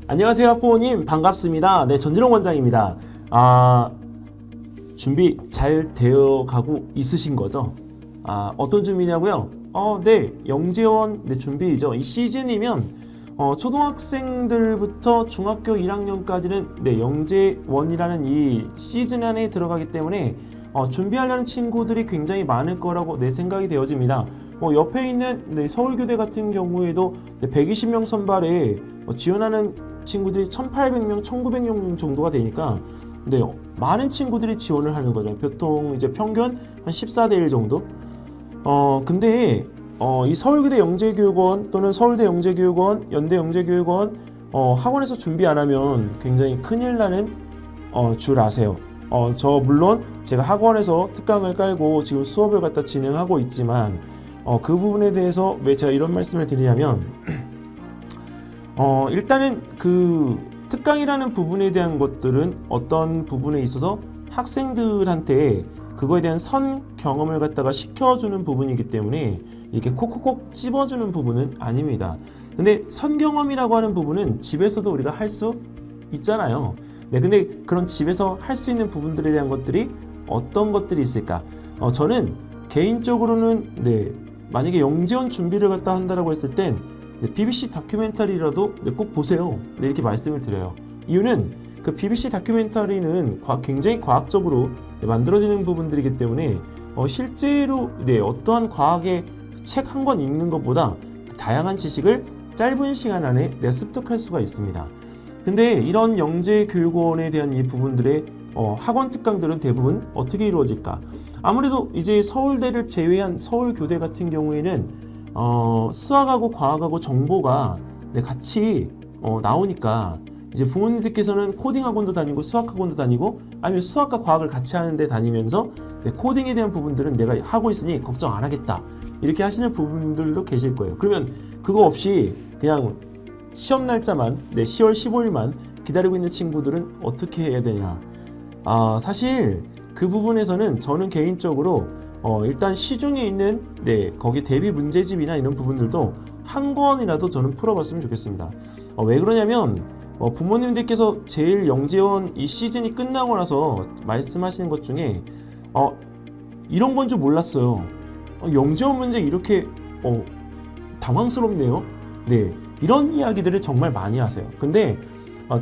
안녕하세요, 학부모님. 반갑습니다. 네, 전진홍 원장입니다. 준비 잘 되어 가고 있으신 거죠? 어떤 준비냐고요? 네, 영재원 네, 준비이죠. 이 시즌이면 초등학생들부터 중학교 1학년까지는 네, 영재원이라는 이 시즌 안에 들어가기 때문에 준비하려는 친구들이 굉장히 많을 거라고 내 생각이 되어집니다. 옆에 있는 네, 서울교대 같은 경우에도 네, 120명 선발에 지원하는 친구들이 1,800명, 1,900명 정도가 되니까 네, 많은 친구들이 지원을 하는 거죠. 보통 이제 평균 한 14대 1 정도. 근데 이 서울교대 영재교육원 또는 서울대 영재교육원, 연대 영재교육원 학원에서 준비 안 하면 굉장히 큰일 나는 줄 아세요. 저 물론 제가 학원에서 특강을 깔고 지금 수업을 갖다 진행하고 있지만 그 부분에 대해서 왜 제가 이런 말씀을 드리냐면 일단은 그 특강이라는 부분에 대한 것들은 어떤 부분에 있어서 학생들한테 그거에 대한 선 경험을 갖다가 시켜주는 부분이기 때문에 이렇게 콕콕콕 찝어주는 부분은 아닙니다. 근데 선 경험이라고 하는 부분은 집에서도 우리가 할 수 있잖아요. 네, 근데 그런 집에서 할 수 있는 부분들에 대한 것들이 어떤 것들이 있을까? 저는 개인적으로는 네, 만약에 영재원 준비를 갖다 한다라고 했을 땐 네, BBC 다큐멘터리라도 네, 꼭 보세요. 네, 이렇게 말씀을 드려요. 이유는 그 BBC 다큐멘터리는 굉장히 과학적으로 네, 만들어지는 부분들이기 때문에 실제로 네, 어떠한 과학의 책 한 권 읽는 것보다 다양한 지식을 짧은 시간 안에 습득할 수가 있습니다. 근데 이런 영재교육원에 대한 이 부분들의 학원 특강들은 대부분 어떻게 이루어질까? 아무래도 이제 서울대를 제외한 서울교대 같은 경우에는 수학하고 과학하고 정보가 네, 같이 나오니까 이제 부모님들께서는 코딩 학원도 다니고 수학 학원도 다니고 아니면 수학과 과학을 같이 하는데 다니면서 네, 코딩에 대한 부분들은 내가 하고 있으니 걱정 안 하겠다 이렇게 하시는 부분들도 계실 거예요. 그러면 그거 없이 그냥 시험 날짜만 네, 10월 15일만 기다리고 있는 친구들은 어떻게 해야 되냐? 사실 그 부분에서는 저는 개인적으로 일단 시중에 있는 네, 거기 대비 문제집이나 이런 부분들도 한 권이라도 저는 풀어봤으면 좋겠습니다. 왜 그러냐면 부모님들께서 제일 영재원 이 시즌이 끝나고 나서 말씀하시는 것 중에 이런 건 줄 몰랐어요. 영재원 문제 이렇게 당황스럽네요. 네, 이런 이야기들을 정말 많이 하세요. 근데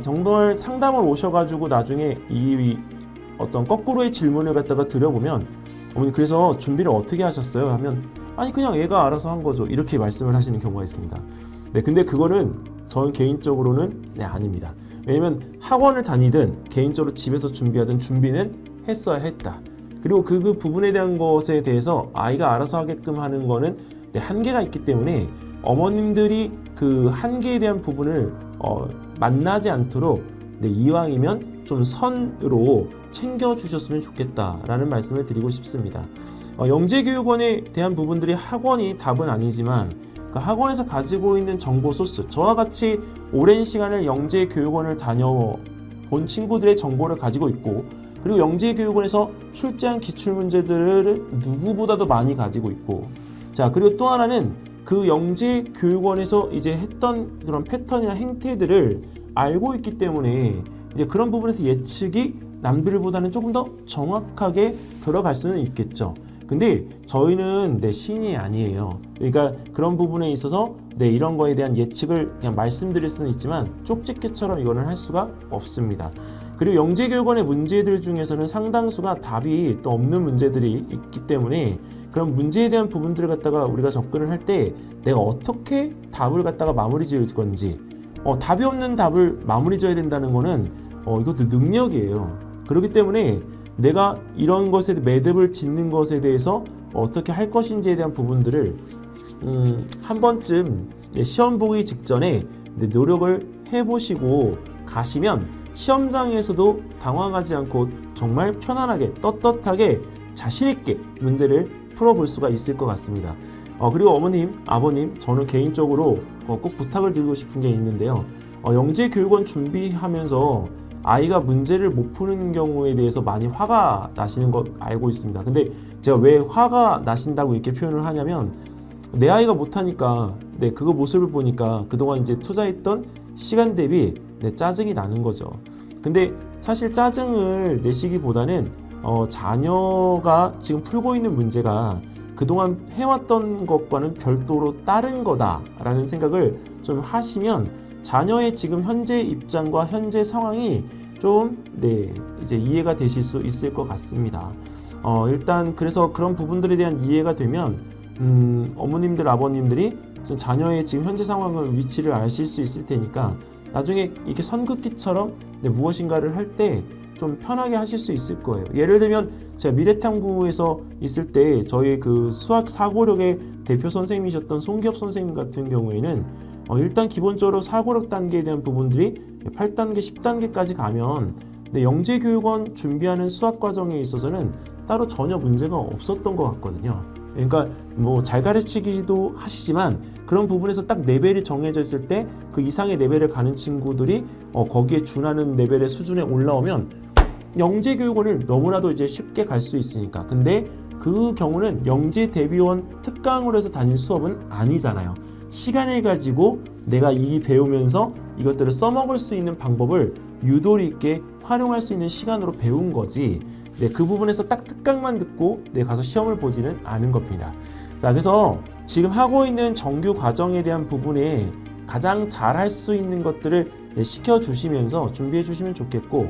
정말 상담을 오셔가지고 나중에 이 어떤 거꾸로의 질문을 갖다가 드려보면 어머니 그래서 준비를 어떻게 하셨어요? 하면 아니 그냥 얘가 알아서 한 거죠. 이렇게 말씀을 하시는 경우가 있습니다. 네, 근데 그거는 저는 개인적으로는 네, 아닙니다. 왜냐면 학원을 다니든 개인적으로 집에서 준비하든 준비는 했어야 했다. 그리고 그 부분에 대한 것에 대해서 아이가 알아서 하게끔 하는 거는 네, 한계가 있기 때문에 어머님들이 그 한계에 대한 부분을 만나지 않도록 네, 이왕이면 좀 선으로 챙겨주셨으면 좋겠다라는 말씀을 드리고 싶습니다. 영재교육원에 대한 부분들이 학원이 답은 아니지만 그 학원에서 가지고 있는 정보 소스, 저와 같이 오랜 시간을 영재교육원을 다녀본 친구들의 정보를 가지고 있고 그리고 영재교육원에서 출제한 기출문제들을 누구보다도 많이 가지고 있고 자 그리고 또 하나는 그 영재교육원에서 이제 했던 그런 패턴이나 행태들을 알고 있기 때문에 이제 그런 부분에서 예측이 남들보다는 조금 더 정확하게 들어갈 수는 있겠죠. 근데 저희는 네, 신이 아니에요. 그러니까 그런 부분에 있어서 네, 이런 거에 대한 예측을 그냥 말씀드릴 수는 있지만 쪽집게처럼 이거는 할 수가 없습니다. 그리고 영재교육원의 문제들 중에서는 상당수가 답이 또 없는 문제들이 있기 때문에 그런 문제에 대한 부분들을 갖다가 우리가 접근을 할 때 내가 어떻게 답을 갖다가 마무리 지을 건지 답이 없는 답을 마무리 지어야 된다는 거는 이것도 능력이에요. 그렇기 때문에 내가 이런 것에 매듭을 짓는 것에 대해서 어떻게 할 것인지에 대한 부분들을 한 번쯤 시험 보기 직전에 노력을 해보시고 가시면 시험장에서도 당황하지 않고 정말 편안하게 떳떳하게 자신있게 문제를 풀어볼 수가 있을 것 같습니다. 그리고 어머님, 아버님, 저는 개인적으로 꼭 부탁을 드리고 싶은 게 있는데요. 영재교육원 준비하면서 아이가 문제를 못 푸는 경우에 대해서 많이 화가 나시는 거 알고 있습니다. 근데 제가 왜 화가 나신다고 이렇게 표현을 하냐면 내 아이가 못하니까 네, 그거 모습을 보니까 그동안 이제 투자했던 시간 대비 네, 짜증이 나는 거죠. 근데 사실 짜증을 내시기보다는 자녀가 지금 풀고 있는 문제가 그동안 해왔던 것과는 별도로 다른 거다라는 생각을 좀 하시면 자녀의 지금 현재 입장과 현재 상황이 좀 네, 이제 이해가 되실 수 있을 것 같습니다. 일단 그래서 그런 부분들에 대한 이해가 되면 어머님들, 아버님들이 좀 자녀의 지금 현재 상황을 위치를 아실 수 있을 테니까 나중에 이렇게 선긋기처럼 네, 무엇인가를 할 때 좀 편하게 하실 수 있을 거예요. 예를 들면 제가 미래탐구에서 있을 때 저희 그 수학 사고력의 대표 선생님이셨던 송기엽 선생님 같은 경우에는 일단 기본적으로 사고력 단계에 대한 부분들이 8단계, 10단계까지 가면 네, 영재교육원 준비하는 수학 과정에 있어서는 따로 전혀 문제가 없었던 것 같거든요. 그러니까 뭐 잘 가르치기도 하시지만 그런 부분에서 딱 레벨이 정해져 있을 때 그 이상의 레벨을 가는 친구들이 거기에 준하는 레벨의 수준에 올라오면 영재교육원을 너무나도 이제 쉽게 갈 수 있으니까. 근데 그 경우는 영재 대비원 특강으로 해서 다닌 수업은 아니잖아요. 시간을 가지고 내가 이 배우면서 이것들을 써먹을 수 있는 방법을 유도리 있게 활용할 수 있는 시간으로 배운 거지. 네, 그 부분에서 딱 특강만 듣고 네, 가서 시험을 보지는 않은 겁니다. 자, 그래서 지금 하고 있는 정규 과정에 대한 부분에 가장 잘 할 수 있는 것들을 네, 시켜주시면서 준비해 주시면 좋겠고,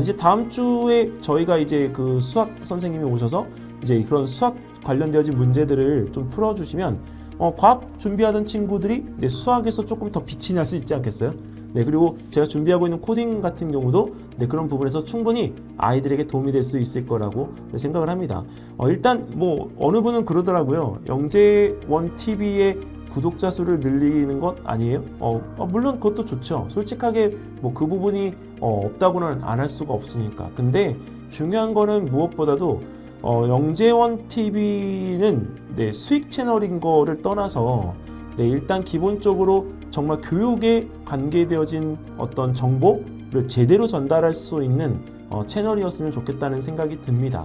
이제 다음 주에 저희가 이제 그 수학 선생님이 오셔서 이제 그런 수학 관련되어진 문제들을 좀 풀어주시면, 과학 준비하던 친구들이 네, 수학에서 조금 더 빛이 날 수 있지 않겠어요? 네, 그리고 제가 준비하고 있는 코딩 같은 경우도 네, 그런 부분에서 충분히 아이들에게 도움이 될 수 있을 거라고 네, 생각을 합니다. 일단 뭐 어느 분은 그러더라고요. 영재원 TV의 구독자 수를 늘리는 것 아니에요? 물론 그것도 좋죠. 솔직하게 뭐 그 부분이 없다고는 안 할 수가 없으니까. 근데 중요한 거는 무엇보다도 영재원 TV는 네, 수익 채널인 거를 떠나서 네, 일단 기본적으로 정말 교육에 관계되어진 어떤 정보를 제대로 전달할 수 있는 채널이었으면 좋겠다는 생각이 듭니다.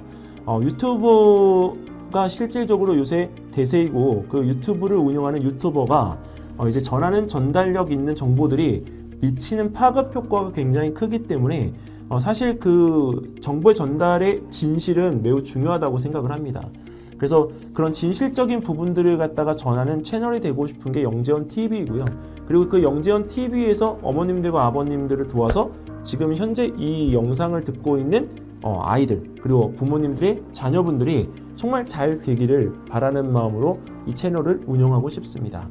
유튜브가 실질적으로 요새 대세이고 그 유튜브를 운영하는 유튜버가 이제 전하는 전달력 있는 정보들이 미치는 파급 효과가 굉장히 크기 때문에 사실 그 정보의 전달의 진실은 매우 중요하다고 생각을 합니다. 그래서 그런 진실적인 부분들을 갖다가 전하는 채널이 되고 싶은 게 영재원 TV이고요. 그리고 그 영재원 TV에서 어머님들과 아버님들을 도와서 지금 현재 이 영상을 듣고 있는 아이들 그리고 부모님들의 자녀분들이 정말 잘 되기를 바라는 마음으로 이 채널을 운영하고 싶습니다.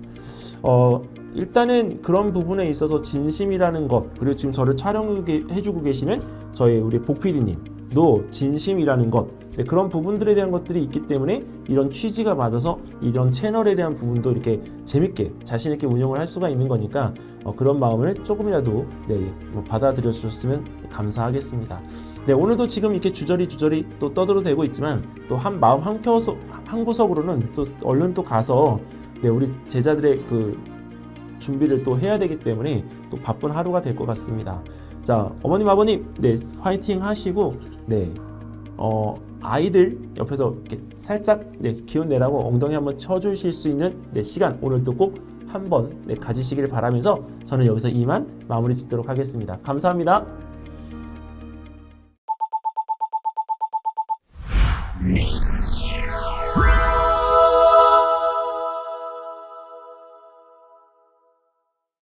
일단은 그런 부분에 있어서 진심이라는 것, 그리고 지금 저를 촬영해주고 계시는 저희 우리 복PD님도 진심이라는 것, 네, 그런 부분들에 대한 것들이 있기 때문에 이런 취지가 맞아서 이런 채널에 대한 부분도 이렇게 재밌게 자신있게 운영을 할 수가 있는 거니까 그런 마음을 조금이라도 네, 받아들여 주셨으면 감사하겠습니다. 네, 오늘도 지금 이렇게 주저리 또 떠들어대고 있지만 또 한 마음 한 구석으로는 또 얼른 또 가서 네, 우리 제자들의 그 준비를 또 해야 되기 때문에 또 바쁜 하루가 될 것 같습니다. 자, 어머님 아버님 네, 화이팅 하시고 네, 아이들 옆에서 이렇게 살짝 네, 기운 내라고 엉덩이 한번 쳐주실 수 있는 네, 시간 오늘도 꼭 한번 네, 가지시길 바라면서 저는 여기서 이만 마무리 짓도록 하겠습니다. 감사합니다.